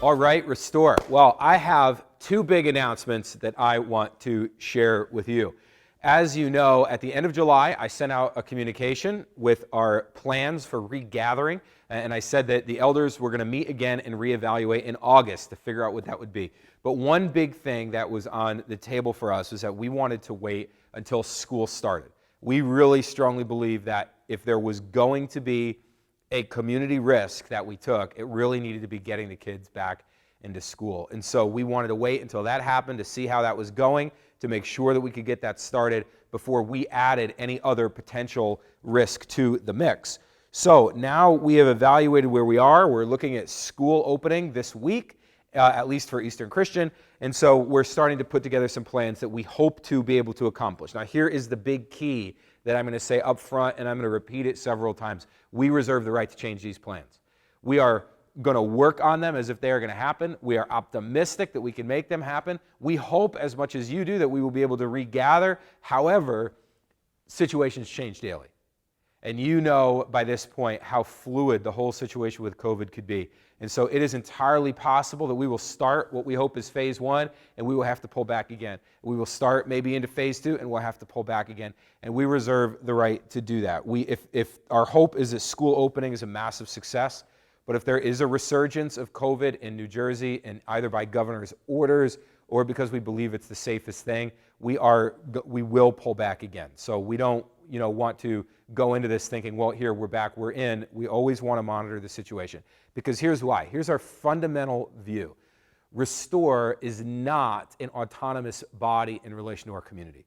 All right, Restore. Well, I have two big announcements that I want to share with you. As you know, at the end of July, I sent out a communication with our plans for regathering, and I said that the elders were going to meet again and reevaluate in August to figure out what that would be. But one big thing that was on the table for us was that we wanted to wait until school started. We really strongly believe that if there was going to be a community risk that we took, it really needed to be getting the kids back into school. And so we wanted to wait until that happened to see how that was going, to make sure that we could get that started before we added any other potential risk to the mix. So now we have evaluated where we are. We're looking at school opening this week, at least for Eastern Christian. And so we're starting to put together some plans that we hope to be able to accomplish. Now here is the big key that I'm going to say up front, and I'm going to repeat it several times. We reserve the right to change these plans. We are going to work on them as if they are going to happen. We are optimistic that we can make them happen. We hope, as much as you do, that we will be able to regather. However, situations change daily. And you know by this point how fluid the whole situation with COVID could be. And so it is entirely possible that we will start what we hope is phase one, and we will have to pull back again. We will start maybe into phase two, and we'll have to pull back again. And we reserve the right to do that. If our hope is that school opening is a massive success, but if there is a resurgence of COVID in New Jersey, and either by governor's orders or because we believe it's the safest thing, we will pull back again. So we don't want to go into this thinking, well, here, we're back, we're in. We always want to monitor the situation. Because here's why. Here's our fundamental view. Restore is not an autonomous body in relation to our community.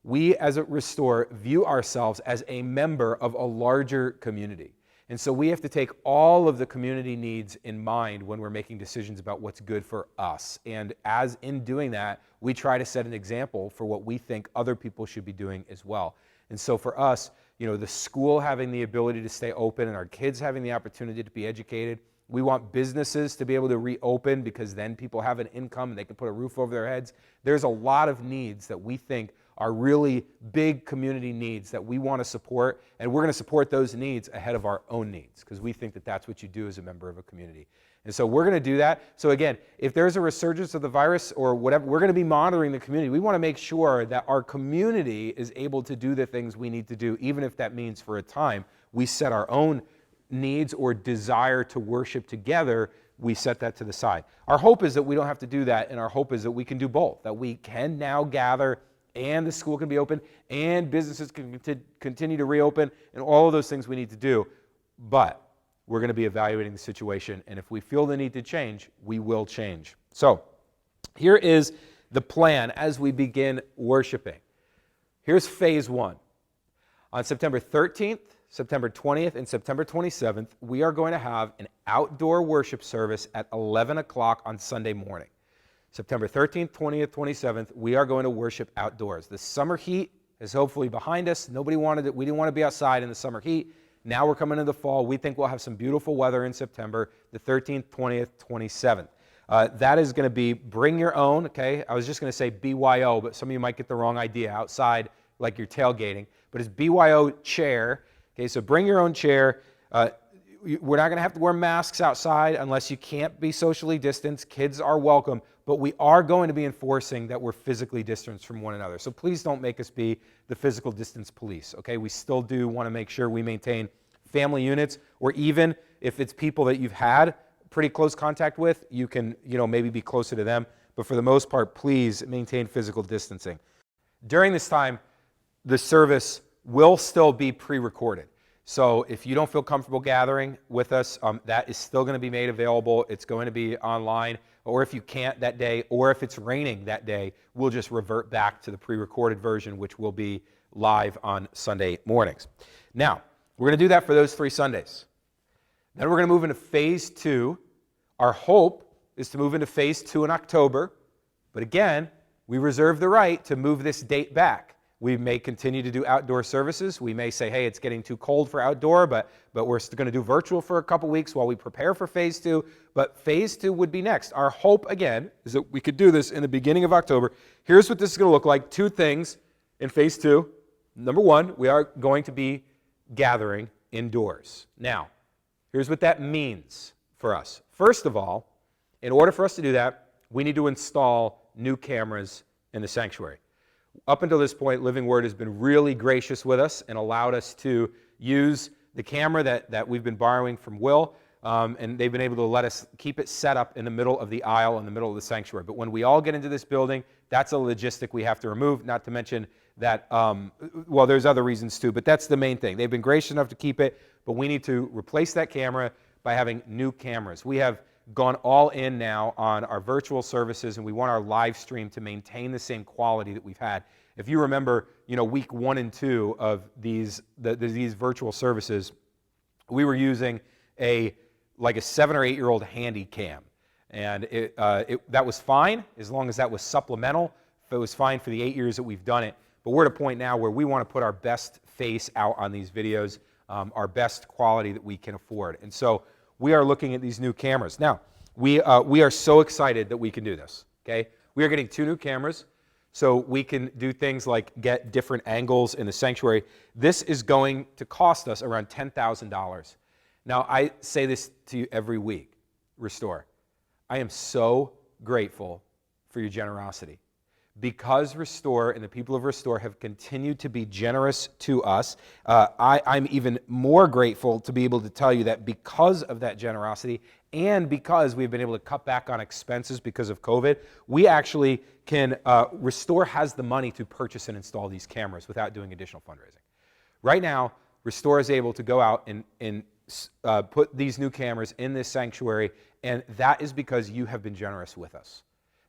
We, as a Restore, view ourselves as a member of a larger community. And so we have to take all of the community needs in mind when we're making decisions about what's good for us. And as in doing that, we try to set an example for what we think other people should be doing as well. And so for us, the school having the ability to stay open and our kids having the opportunity to be educated, we want businesses to be able to reopen because then people have an income and they can put a roof over their heads. There's a lot of needs that we think are really big community needs that we want to support, and we're going to support those needs ahead of our own needs because we think that that's what you do as a member of a community. And so we're going to do that. So again, if there's a resurgence of the virus or whatever, we're going to be monitoring the community. We want to make sure that our community is able to do the things we need to do, even if that means for a time we set our own needs or desire to worship together, we set that to the side. Our hope is that we don't have to do that, and our hope is that we can do both, that we can now gather and the school can be open and businesses can continue to reopen and all of those things we need to do. But we're going to be evaluating the situation, and if we feel the need to change, we will change. So here is the plan as we begin worshiping. Here's phase one. On September 13th, September 20th, and September 27th, we are going to have an outdoor worship service at 11 o'clock on Sunday morning. September 13th, 20th, 27th, we are going to worship outdoors. The summer heat is hopefully behind us. Nobody wanted it. We didn't want to be outside in the summer heat. Now we're coming into the fall. We think we'll have some beautiful weather in September, the 13th, 20th, 27th. That is going to be bring your own, okay? I was just going to say BYO, but some of you might get the wrong idea outside like you're tailgating. But it's BYO chair, okay? So bring your own chair. We're not going to have to wear masks outside unless you can't be socially distanced. Kids are welcome, but we are going to be enforcing that we're physically distanced from one another. So please don't make us be the physical distance police, okay? We still do want to make sure we maintain family units, or even if it's people that you've had pretty close contact with, you can, maybe be closer to them. But for the most part, please maintain physical distancing. During this time, the service will still be pre-recorded. So if you don't feel comfortable gathering with us, that is still going to be made available. It's going to be online. Or if you can't that day, or if it's raining that day, we'll just revert back to the pre-recorded version, which will be live on Sunday mornings. Now, we're going to do that for those 3 Sundays. Then we're going to move into phase 2. Our hope is to move into phase 2 in October. But again, we reserve the right to move this date back. We may continue to do outdoor services. We may say, hey, it's getting too cold for outdoor, but we're going to do virtual for a couple weeks while we prepare for phase 2. But phase 2 would be next. Our hope, again, is that we could do this in the beginning of October. Here's what this is going to look like. 2 things in phase 2. Number 1, we are going to be gathering indoors. Now, here's what that means for us. First of all, In order for us to do that, we need to install new cameras in the sanctuary. Up until this point, Living Word has been really gracious with us and allowed us to use the camera that we've been borrowing from Will, and they've been able to let us keep it set up in the middle of the aisle, in the middle of the sanctuary. But when we all get into this building, that's a logistic we have to remove, not to mention that, well, there's other reasons too, but that's the main thing. They've been gracious enough to keep it, but we need to replace that camera by having new cameras. We have gone all in now on our virtual services, and we want our live stream to maintain the same quality that we've had. If you remember, week 1 and 2 of these virtual services, we were using like a 7 or 8 year old handy cam, and that was fine as long as that was supplemental. It was fine for the 8 years that we've done it, but we're at a point now where we want to put our best face out on these videos, our best quality that we can afford, and so we are looking at these new cameras. Now, we are so excited that we can do this, okay? We are getting 2 new cameras, so we can do things like get different angles in the sanctuary. This is going to cost us around $10,000. Now, I say this to you every week, Restore. I am so grateful for your generosity. Because Restore and the people of Restore have continued to be generous to us, I'm even more grateful to be able to tell you that because of that generosity and because we've been able to cut back on expenses because of COVID, we actually can, Restore has the money to purchase and install these cameras without doing additional fundraising. Right now, Restore is able to go out and put these new cameras in this sanctuary, and that is because you have been generous with us.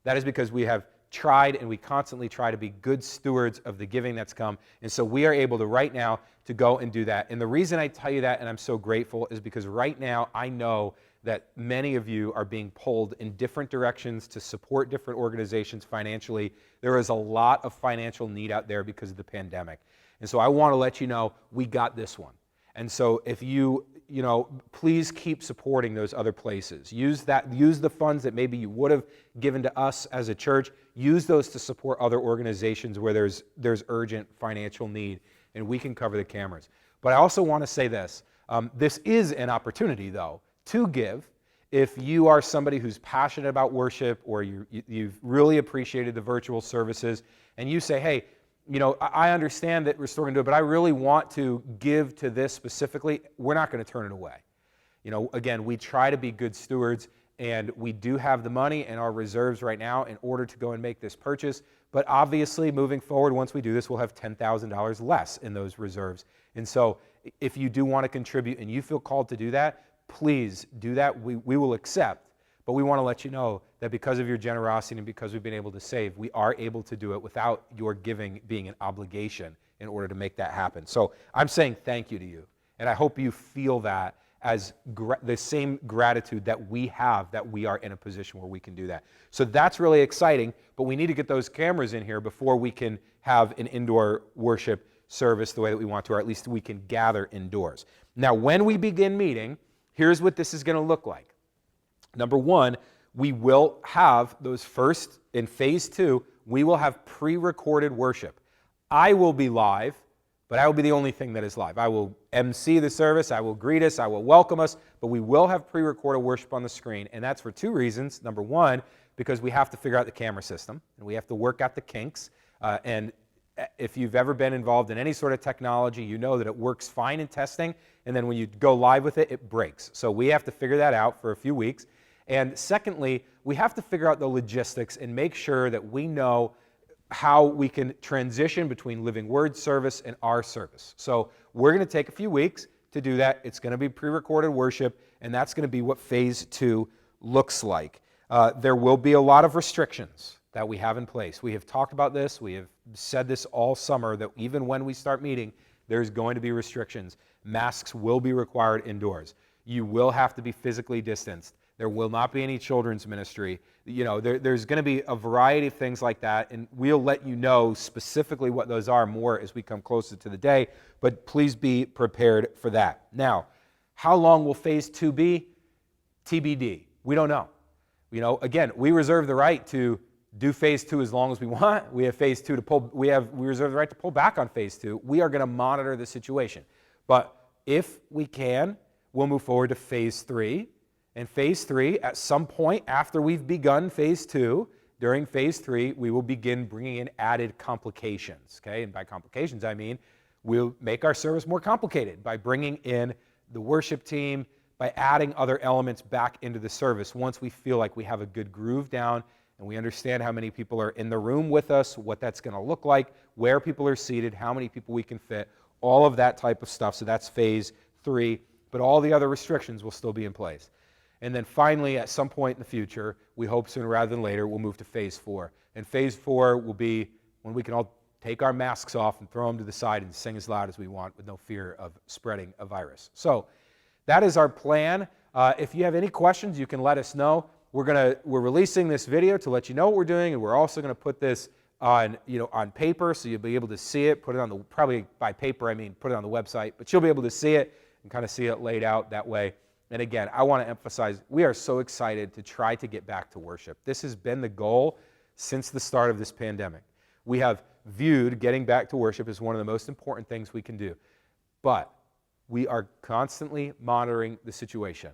That is because we have tried, and we constantly try to be good stewards of the giving that's come, and so we are able to right now to go and do that. And the reason I tell you that, and I'm so grateful, is because right now I know that many of you are being pulled in different directions to support different organizations financially. There is a lot of financial need out there because of the pandemic, and so I want to let you know we got this one. And so if you please keep supporting those other places. Use the funds that maybe you would have given to us as a church. Use those to support other organizations where there's urgent financial need, and we can cover the cameras. But I also want to say this. This is an opportunity, though, to give. If you are somebody who's passionate about worship, or you've really appreciated the virtual services, and you say, hey, I understand that Restore can do it, but I really want to give to this specifically, we're not going to turn it away. Again, we try to be good stewards, and we do have the money in our reserves right now in order to go and make this purchase. But obviously, moving forward, once we do this, we'll have $10,000 less in those reserves. And so if you do want to contribute and you feel called to do that, please do that. We will accept. But we want to let you know that because of your generosity and because we've been able to save, we are able to do it without your giving being an obligation in order to make that happen. So I'm saying thank you to you. And I hope you feel that as the same gratitude that we have, that we are in a position where we can do that. So that's really exciting, but we need to get those cameras in here before we can have an indoor worship service the way that we want to, or at least we can gather indoors. Now, when we begin meeting, here's what this is going to look like. Number one, we will have those first, in phase 2, we will have pre-recorded worship. I will be live, but I will be the only thing that is live. I will MC the service, I will greet us, I will welcome us, but we will have pre-recorded worship on the screen, and that's for 2 reasons. Number one, because we have to figure out the camera system, and we have to work out the kinks, and if you've ever been involved in any sort of technology, you know that it works fine in testing, and then when you go live with it, it breaks. So we have to figure that out for a few weeks. And secondly, we have to figure out the logistics and make sure that we know how we can transition between Living Word service and our service. So we're going to take a few weeks to do that. It's going to be pre-recorded worship, and that's going to be what phase 2 looks like. There will be a lot of restrictions that we have in place. We have talked about this. We have said this all summer, that even when we start meeting, there's going to be restrictions. Masks will be required indoors. You will have to be physically distanced. There will not be any children's ministry. There's going to be a variety of things like that, and we'll let you know specifically what those are more as we come closer to the day, but please be prepared for that. Now, how long will phase 2 be? TBD. We don't know. Again, we reserve the right to do phase 2 as long as we want. We have phase 2 to pull. We reserve the right to pull back on phase 2. We are going to monitor the situation. But if we can, we'll move forward to phase 3. And phase 3, at some point after we've begun phase 2, during phase 3, we will begin bringing in added complications, okay? And by complications, I mean we'll make our service more complicated by bringing in the worship team, by adding other elements back into the service once we feel like we have a good groove down and we understand how many people are in the room with us, what that's going to look like, where people are seated, how many people we can fit, all of that type of stuff. So that's phase 3, but all the other restrictions will still be in place. And then finally, at some point in the future, we hope sooner rather than later, we'll move to phase 4. And phase 4 will be when we can all take our masks off and throw them to the side and sing as loud as we want with no fear of spreading a virus. So that is our plan. If you have any questions, you can let us know. We're releasing this video to let you know what we're doing, and we're also going to put this on paper, so you'll be able to see it. Put it on the, probably by paper, I mean put it on the website, but you'll be able to see it and kind of see it laid out that way. And again, I want to emphasize, we are so excited to try to get back to worship. This has been the goal since the start of this pandemic. We have viewed getting back to worship as one of the most important things we can do. But we are constantly monitoring the situation.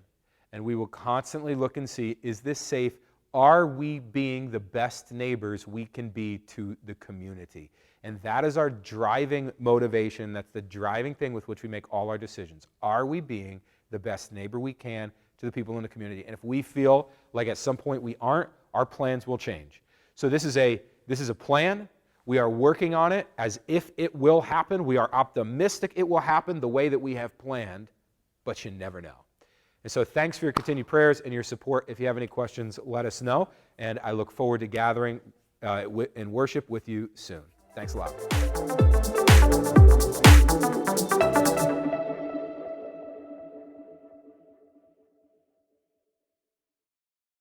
And we will constantly look and see, is this safe? Are we being the best neighbors we can be to the community? And that is our driving motivation. That's the driving thing with which we make all our decisions. Are we being the best neighbor we can to the people in the community? And if we feel like at some point we aren't, our plans will change. So this is a plan. We are working on it as if it will happen. We are optimistic it will happen the way that we have planned, but you never know. And so thanks for your continued prayers and your support. If you have any questions, let us know. And I look forward to gathering in worship with you soon. Thanks a lot.